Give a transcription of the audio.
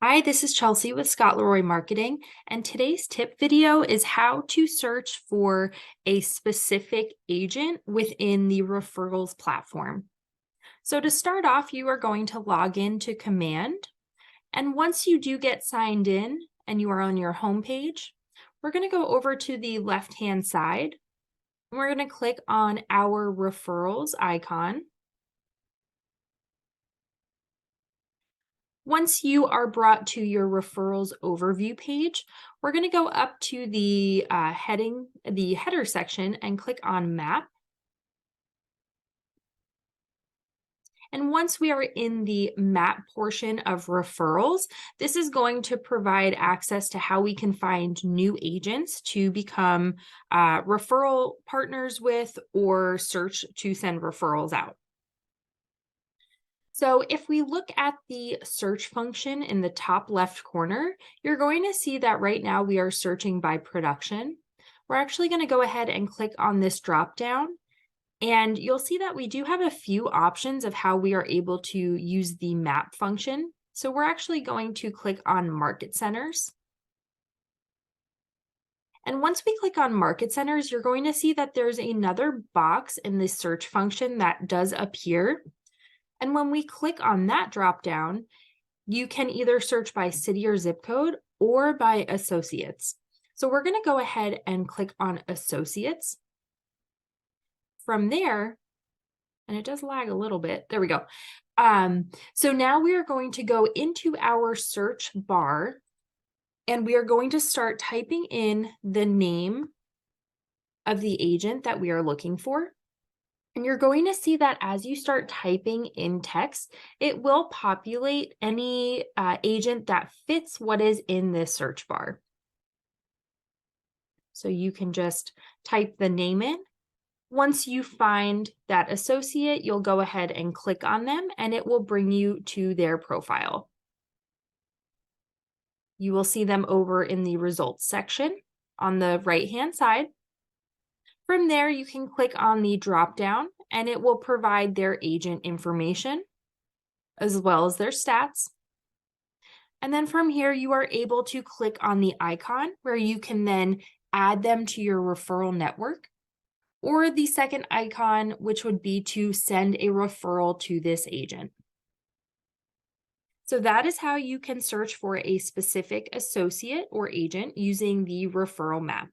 Hi, this is Chelsea with Scott Leroy Marketing, and today's tip video is how to search for a specific agent within the referrals platform. So to start off, you are going to log in to Command, and once you do get signed in and you are on your home page, we're going to go over to the left-hand side, and we're going to click on our referrals icon. Once you are brought to your Referrals Overview page, we're going to go up to the header section and click on Map. And once we are in the map portion of referrals, this is going to provide access to how we can find new agents to become referral partners with or search to send referrals out. So if we look at the search function in the top left corner, you're going to see that right now we are searching by production. We're actually going to go ahead and click on this drop down, and you'll see that we do have a few options of how we are able to use the map function. So we're actually going to click on market centers. And once we click on market centers, you're going to see that there's another box in this search function that does appear. And when we click on that drop down, you can either search by city or zip code or by associates. So we're going to go ahead and click on associates. From there, and it does lag a little bit, there we go. So now we are going to go into our search bar, and we are going to start typing in the name of the agent that we are looking for. And you're going to see that as you start typing in text, it will populate any agent that fits what is in this search bar. So you can just type the name in. Once you find that associate, you'll go ahead and click on them, and it will bring you to their profile. You will see them over in the results section on the right-hand side. From there, you can click on the drop-down, and it will provide their agent information as well as their stats. And then from here, you are able to click on the icon where you can then add them to your referral network, or the second icon, which would be to send a referral to this agent. So that is how you can search for a specific associate or agent using the referral map.